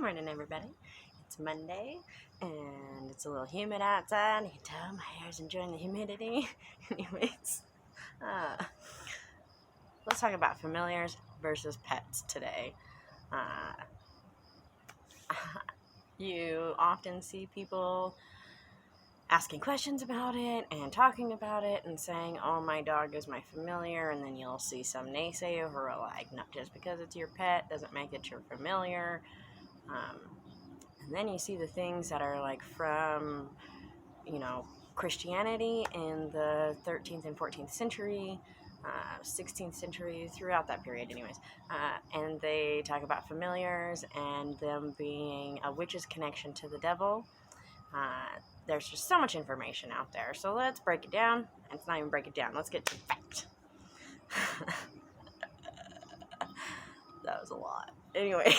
morning, everybody. It's Monday, and it's a little humid outside. You can tell my hair's enjoying the humidity. Anyways, let's talk about familiars versus pets today. Uh, you often see people asking questions about it and talking about it and saying, oh, my dog is my familiar, and then you'll see some naysayer who are like, no, just because it's your pet doesn't make it your familiar. And then you see the things that are like from, Christianity in the 13th and 14th century, 16th century, throughout that period anyways. And they talk about familiars and them being a witch's connection to the devil. There's just so much information out there. So let's break it down. It's not even break it down. Let's get to fact. That was a lot. Anyways.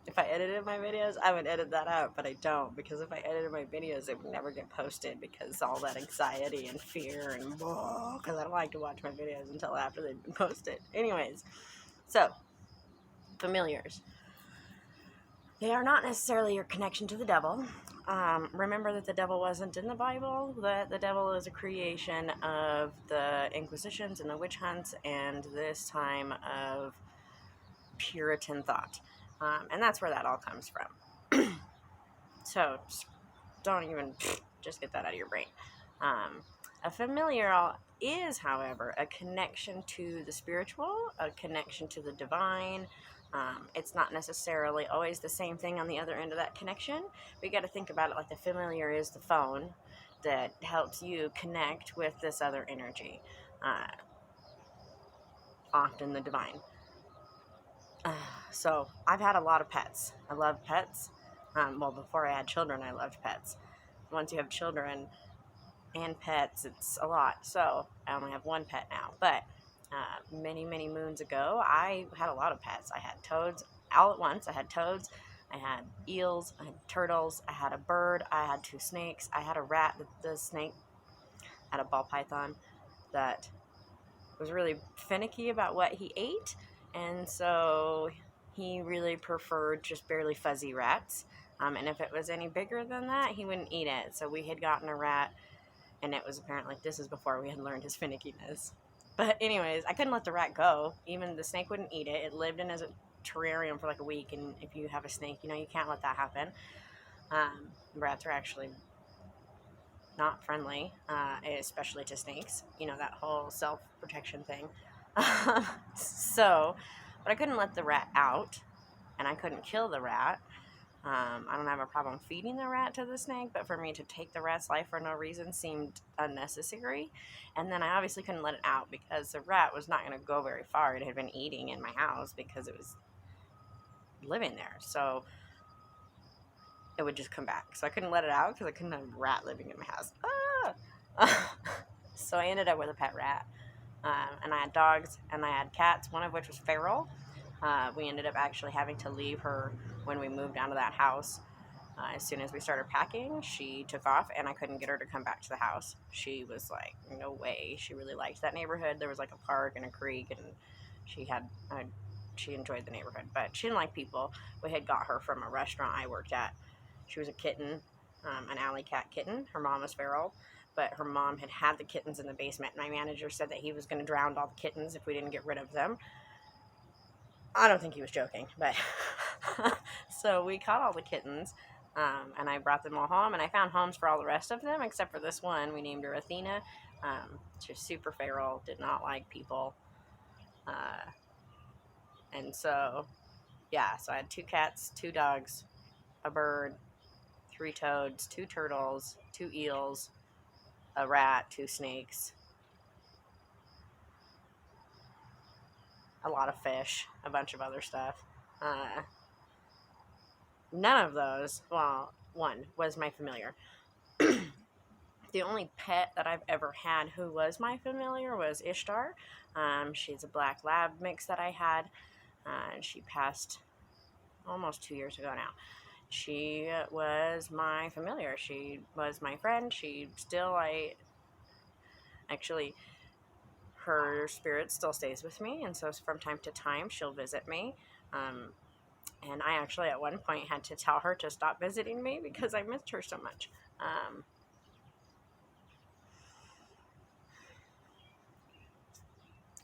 If I edited my videos, I would edit that out, but I don't, because if I edited my videos, it would never get posted because all that anxiety and fear and because I don't like to watch my videos until after they've been posted. Anyways, so familiars. They are not necessarily your connection to the devil. Remember that the devil wasn't in the Bible, that the devil is a creation of the Inquisitions and the witch hunts and this time of Puritan thought. And that's where that all comes from. So don't even just get that out of your brain. A familiar is, however, a connection to the spiritual, a connection to the divine. It's not necessarily always the same thing on the other end of that connection. But you got to think about it like the familiar is the phone that helps you connect with this other energy, often the divine. So I've had a lot of pets. I love pets. Before I had children, I loved pets. Once you have children and pets, it's a lot. So I only have one pet now. But many, many moons ago, I had a lot of pets. I had toads all at once. I had toads. I had eels. I had turtles. I had a bird. I had 2 snakes. I had a rat. The snake had a ball python that was really finicky about what he ate. And so he really preferred just barely fuzzy rats. And if it was any bigger than that, he wouldn't eat it. So we had gotten a rat, and it was apparently, this is before we had learned his finickiness. But anyways, I couldn't let the rat go. Even the snake wouldn't eat it. It lived in his terrarium for like a week, and if you have a snake, you can't let that happen. Rats are actually not friendly, especially to snakes. That whole self-protection thing. But I couldn't let the rat out, and I couldn't kill the rat. I don't have a problem feeding the rat to the snake, but for me to take the rat's life for no reason seemed unnecessary. And then I obviously couldn't let it out because the rat was not going to go very far. It had been eating in my house because it was living there. So it would just come back. So I couldn't let it out because I couldn't have a rat living in my house. So I ended up with a pet rat. And I had dogs and I had cats, one of which was feral. We ended up actually having to leave her when we moved down to that house. As soon as we started packing, she took off and I couldn't get her to come back to the house. She was like, no way. She really liked that neighborhood. There was like a park and a creek, and she enjoyed the neighborhood, but she didn't like people. We had got her from a restaurant I worked at. She was a kitten, an alley cat kitten. Her mom was feral, but her mom had the kittens in the basement. My manager said that he was going to drown all the kittens if we didn't get rid of them. I don't think he was joking, but so we caught all the kittens, and I brought them all home, and I found homes for all the rest of them, except for this one. We named her Athena. She was super feral, did not like people, and so, yeah, so I had 2 cats, 2 dogs, a bird, 3 toads, 2 turtles, 2 eels, a rat, 2 snakes, a lot of fish, a bunch of other stuff. None of those, well, one was my familiar. The only pet that I've ever had who was my familiar was Ishtar. She's a black lab mix that I had, and she passed almost 2 years ago now. She was my familiar. She was my friend. her spirit still stays with me, and so from time to time she'll visit me. And I actually at one point had to tell her to stop visiting me because I missed her so much.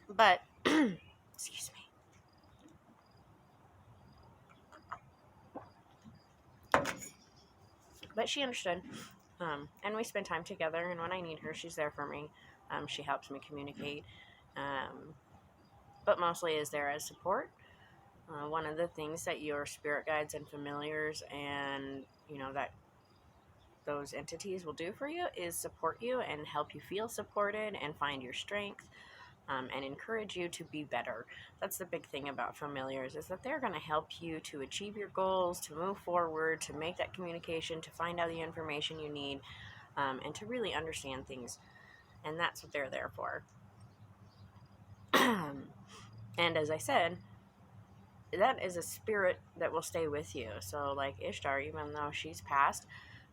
But excuse me. But she understood. And we spend time together, and when I need her, she's there for me. She helps me communicate, but mostly is there as support. One of the things that your spirit guides and familiars and, that those entities will do for you is support you and help you feel supported and find your strength, and encourage you to be better. That's the big thing about familiars, is that they're going to help you to achieve your goals, to move forward, to make that communication, to find out the information you need, and to really understand things. And that's what they're there for. And as I said, that is a spirit that will stay with you. So like Ishtar, even though she's passed,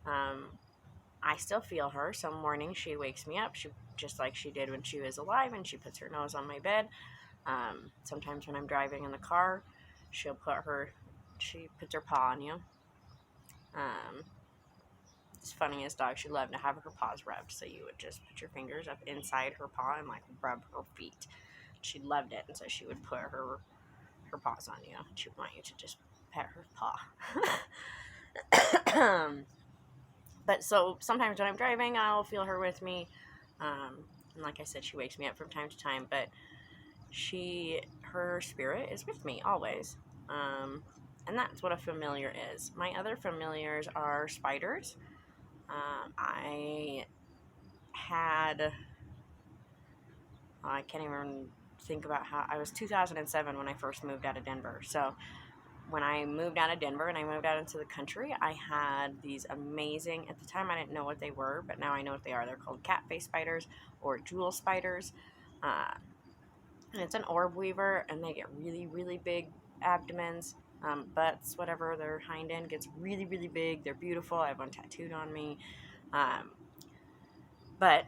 I still feel her. Some mornings she wakes me up, just like she did when she was alive, and she puts her nose on my bed. Sometimes when I'm driving in the car, she puts her paw on you. It's funniest dog. She loved to have her paws rubbed, so you would just put your fingers up inside her paw and like rub her feet. She loved it, and so she would put her paws on you. She would want you to just pet her paw. But so sometimes when I'm driving, I'll feel her with me. And like I said, she wakes me up from time to time, but her spirit is with me always. And that's what a familiar is. My other familiars are spiders. I can't even think about how, I was 2007 when I first moved out of Denver. So when I moved out of Denver and I moved out into the country, I had these amazing, at the time I didn't know what they were, but now I know what they are. They're called cat face spiders or jewel spiders. And it's an orb weaver, and they get really, really big abdomens, butts, whatever. Their hind end gets really, really big. They're beautiful. I have one tattooed on me. But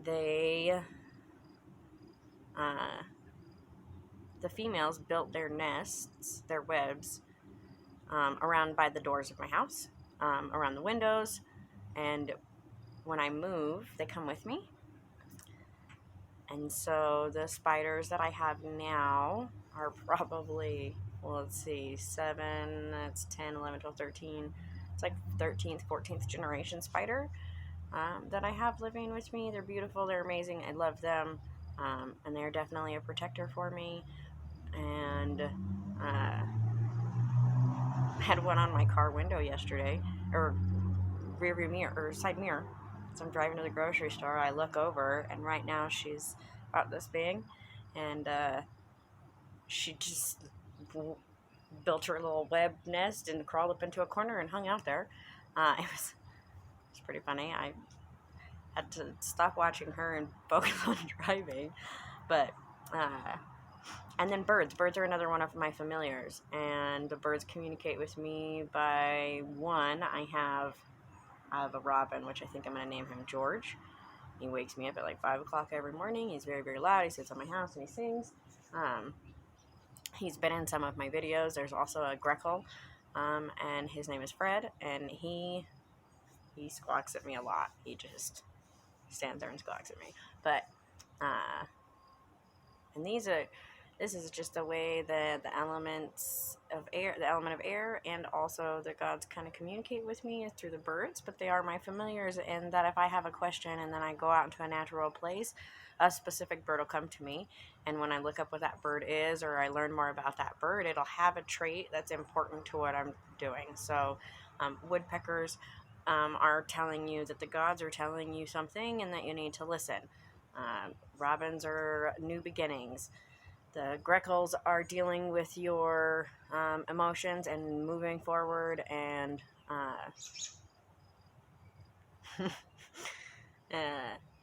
they, the females built their nests, their webs, around by the doors of my house, around the windows, and when I move, they come with me. And so the spiders that I have now are probably, well, let's see, 7, that's 10, 11, 12, 13. It's like 13th, 14th generation spider that I have living with me. They're beautiful. They're amazing. I love them. And they're definitely a protector for me. And I had one on my car window yesterday, or rearview mirror, or side mirror. So I'm driving to the grocery store. I look over, and right now she's about this big, and she just built her little web nest and crawled up into a corner and hung out there. It was pretty funny. I had to stop watching her and focus on driving. But and then birds are another one of my familiars, and the birds communicate with me by one. I have a robin, which I think I'm going to name him George. He wakes me up at like 5 o'clock every morning. He's very, very loud. He sits on my house and he sings. He's been in some of my videos. There's also a Greckle, and his name is Fred, and he squawks at me a lot. He just stands there and squawks at me. But and this is just the way that the element of air, and also the gods kind of communicate with me is through the birds. But they are my familiars, and that if I have a question and then I go out into a natural place, a specific bird will come to me, and when I look up what that bird is, or I learn more about that bird, it'll have a trait that's important to what I'm doing. So woodpeckers are telling you that the gods are telling you something and that you need to listen. Robins are new beginnings. The Greckles are dealing with your emotions and moving forward, and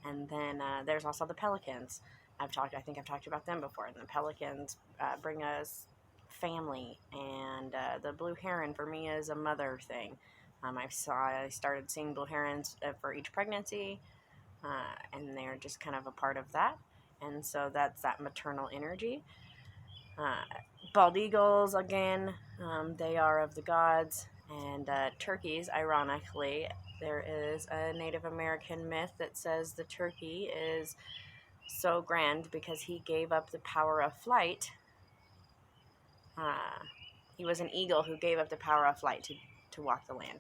and then there's also the pelicans. I think I've talked about them before. And the pelicans bring us family, and the blue heron for me is a mother thing. I started seeing blue herons for each pregnancy, and they're just kind of a part of that. And so that's that maternal energy. Bald eagles, again, they are of the gods. And turkeys, ironically, there is a Native American myth that says the turkey is so grand because he gave up the power of flight. He was an eagle who gave up the power of flight to walk the land.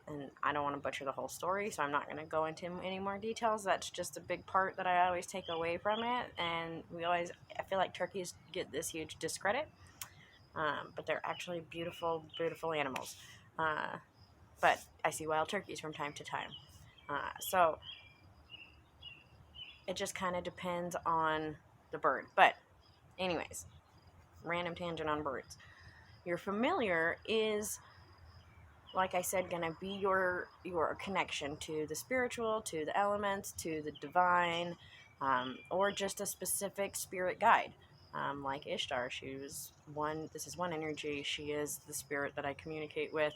And I don't want to butcher the whole story, so I'm not going to go into any more details. That's just a big part that I always take away from it. And I feel like turkeys get this huge discredit, but they're actually beautiful, beautiful animals. But I see wild turkeys from time to time. So it just kind of depends on the bird. But anyways, random tangent on birds. Your familiar is, like I said, going to be your connection to the spiritual, to the elements, to the divine, or just a specific spirit guide. Like Ishtar, this is one energy. She is the spirit that I communicate with.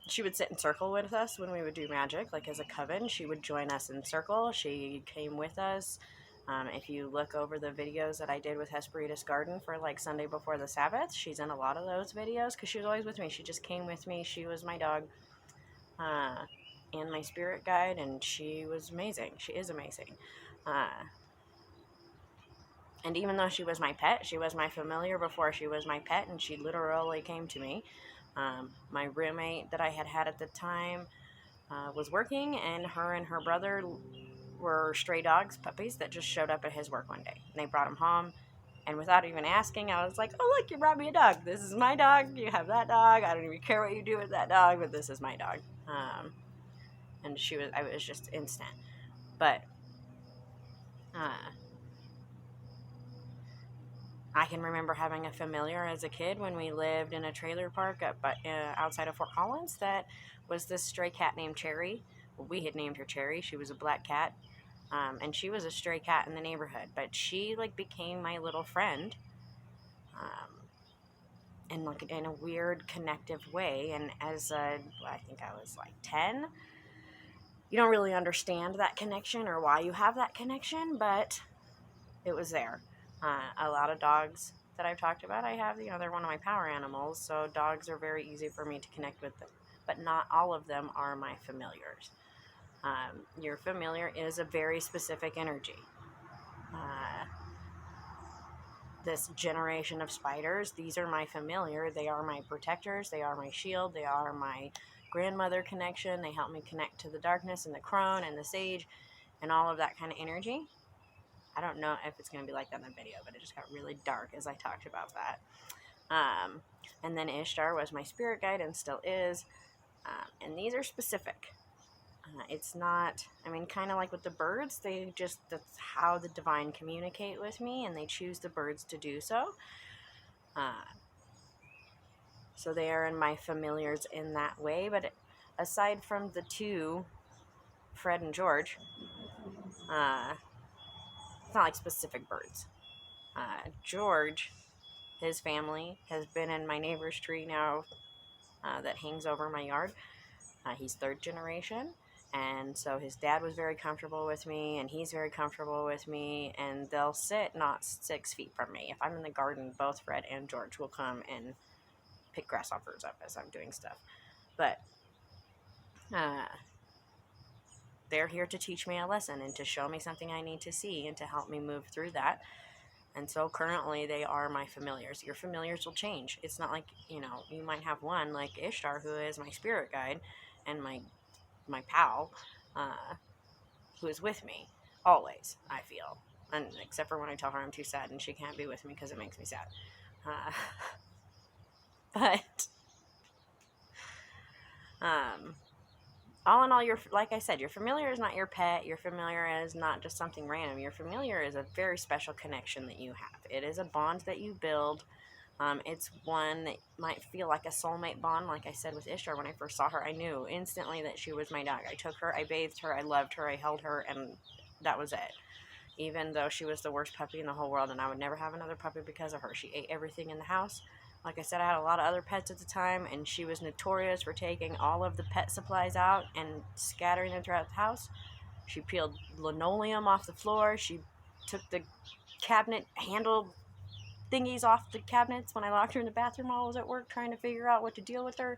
She would sit in circle with us when we would do magic, like as a coven. She would join us in circle. She came with us. If you look over the videos that I did with Hesperitus Garden for like Sunday before the Sabbath, she's in a lot of those videos because she was always with me. She just came with me. She was my dog and my spirit guide, and she was amazing. She is amazing. And even though she was my pet, she was my familiar before she was my pet, and she literally came to me. My roommate that I had at the time was working, and her brother were stray dogs, puppies, that just showed up at his work one day. And they brought him home, and without even asking, I was like, oh, look, you brought me a dog. This is my dog. You have that dog. I don't even care what you do with that dog, but this is my dog. And I was just instant. But I can remember having a familiar as a kid when we lived in a trailer park outside of Fort Collins that was this stray cat named Cherry. Well, we had named her Cherry. She was a black cat. And she was a stray cat in the neighborhood. But she became my little friend. And in a weird connective way. And I think I was 10, you don't really understand that connection or why you have that connection, but it was there. A lot of dogs that I've talked about, I have, they're one of my power animals, so dogs are very easy for me to connect with them, but not all of them are my familiars. Your familiar is a very specific energy. This generation of spiders, these are my familiar. They are my protectors. They are my shield. They are my grandmother connection. They help me connect to the darkness and the crone and the sage and all of that kind of energy. I don't know if it's going to be like that in the video, but it just got really dark as I talked about that. And then Ishtar was my spirit guide and still is. And these are specific. It's not, kind of like with the birds, that's how the divine communicate with me, and they choose the birds to do so. So they are in my familiars in that way. But aside from the two, Fred and George, it's not like specific birds. George, his family, has been in my neighbor's tree now that hangs over my yard. He's third generation. And so his dad was very comfortable with me, and he's very comfortable with me, and they'll sit not 6 feet from me. If I'm in the garden, both Fred and George will come and pick grasshoppers up as I'm doing stuff. But they're here to teach me a lesson and to show me something I need to see and to help me move through that. And so currently they are my familiars. Your familiars will change. It's not like, you might have one like Ishtar, who is my spirit guide and my pal, who is with me always, I feel. And except for when I tell her I'm too sad and she can't be with me because it makes me sad. But all in all, like I said, your familiar is not your pet. Your familiar is not just something random. Your familiar is a very special connection that you have. It is a bond that you build. It's one that might feel like a soulmate bond. Like I said with Ishtar, when I first saw her, I knew instantly that she was my dog. I took her, I bathed her, I loved her, I held her, and that was it. Even though she was the worst puppy in the whole world, and I would never have another puppy because of her. She ate everything in the house. Like I said, I had a lot of other pets at the time, and she was notorious for taking all of the pet supplies out and scattering them throughout the house. She peeled linoleum off the floor. She took the cabinet handle thingies off the cabinets when I locked her in the bathroom while I was at work trying to figure out what to deal with her.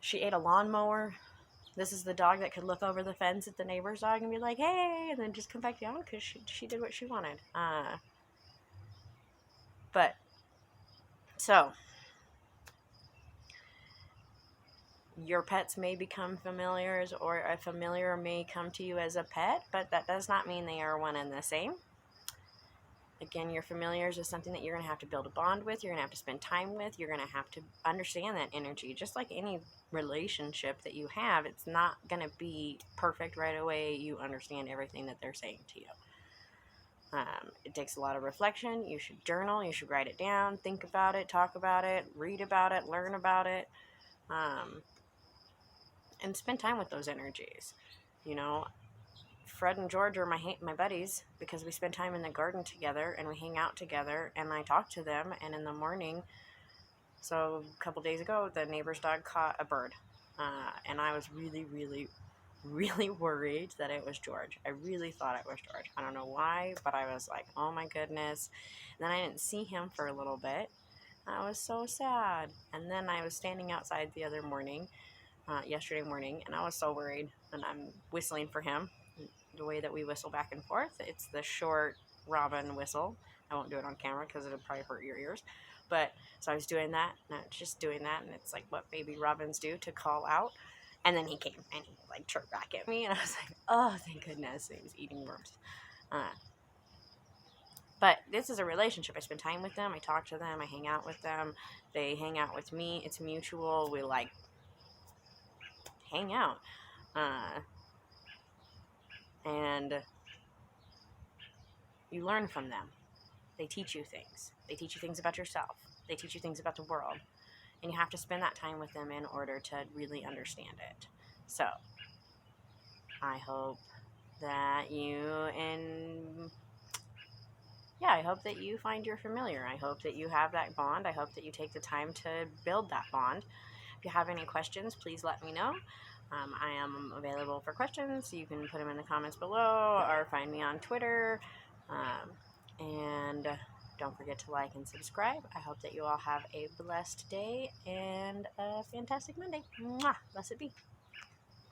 She ate a lawnmower. This is the dog that could look over the fence at the neighbor's dog and be like, hey, and then just come back down because she did what she wanted. But, so, your pets may become familiars, or a familiar may come to you as a pet, but that does not mean they are one and the same. Again, your familiars is something that you're going to have to build a bond with. You're going to have to spend time with. You're going to have to understand that energy. Just like any relationship that you have, it's not going to be perfect right away. You understand everything that they're saying to you. It takes a lot of reflection. You should journal. You should write it down. Think about it. Talk about it. Read about it. Learn about it. And spend time with those energies. You know, Fred and George are my buddies because we spend time in the garden together and we hang out together and I talk to them. And in the morning, so a couple days ago, the neighbor's dog caught a bird. And I was really, really, really worried that it was George. I really thought it was George. I don't know why, but I was like, oh my goodness. And then I didn't see him for a little bit. I was so sad. And then I was standing outside the other morning, yesterday morning, and I was so worried. And I'm whistling for him. The way that we whistle back and forth, it's the short robin whistle. I won't do it on camera because it'll probably hurt your ears. But so I was doing that, just doing that, and it's like what baby robins do to call out. And then he came and he like chirped back at me, and I was like, oh, thank goodness, he was eating worms. But this is a relationship. I spend time with them. I talk to them. I hang out with them. They hang out with me. It's mutual. We like hang out. And you learn from them. They teach you things. They teach you things about yourself. They teach you things about the world. And you have to spend that time with them in order to really understand it. So, I hope that I hope that you find your familiar. I hope that you have that bond. I hope that you take the time to build that bond. If you have any questions, please let me know. I am available for questions. You can put them in the comments below or find me on Twitter. And don't forget to like and subscribe. I hope that you all have a blessed day and a fantastic Monday. Mwah! Blessed be.